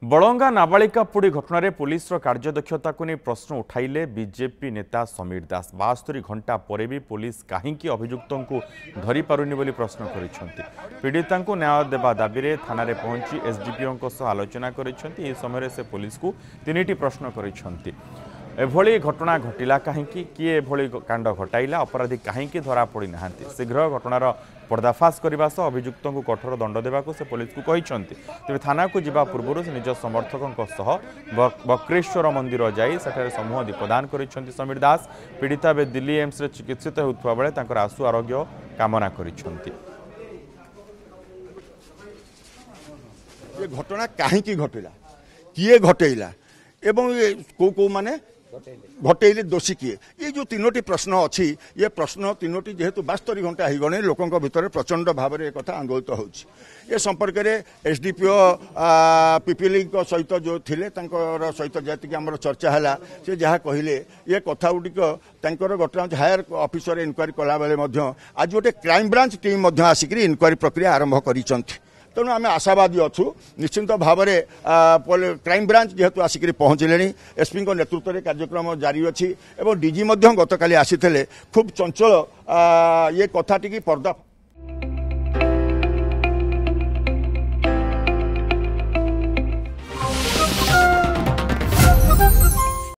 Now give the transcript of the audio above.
बड़ंगा नाबालिका पोड़ी घटन police कार्यदक्षता को नहीं प्रश्न उठाइले बीजेपी नेता समीर दास 72 घंटा पर भी पुलिस कहीं अभियुक्तों को धरी पारुनी बोली प्रश्न कर पीड़िता को न्याय देवा दाबी में थाना पहुंची एसडीपीओ आलोचना कर समय से पुलिस को 3टी प्रश्न कर एभली घटना घटिला कहीं किए एभली कांड घटाइला अपराधी कहीं धरा पड़ी ना शीघ्र घटनार पर्दाफाश करने अभियुक्तों को कठोर दंड देवा से पुलिस को कहते तेज थाना को जीवा पूर्व से निज समर्थकों बक्रेश्वर मंदिर जाई सेठारे समूह दीपदान कर समीर दास पीड़िता बे दिल्ली एम्स चिकित्सित होता बेले आशु आरोग्य कामना कर घटना कहीं घटिला किए घटेला एवं को को माने घटेले दोषी किए ये जो 3टी प्रश्न अच्छी ये प्रश्न 3टी जेहेतु 72 घंटा हो गणे लोकों भितर प्रचंड भाव में एक आंदोलित हो संपर्क में एसडीपीओ पिपिली सहित जो थिले सहित जी आम चर्चा है से जहाँ कहले ये कथा गुड़िक घटना हायर ऑफिसर इनक्वारी कला बेले आज गोटे क्राइम ब्रांच टीम आसिक इनक्वारी प्रक्रिया आरंभ कर तेणु आम आशावादी अच्छु निश्चिंत भाव में क्राइम ब्रांच जेहेतु आसिक पहुँचले एसपी नेतृत्व में कार्यक्रम जारी अच्छी और डीजी गतकाली आसी खूब चंचल ये कथाटी पर्दा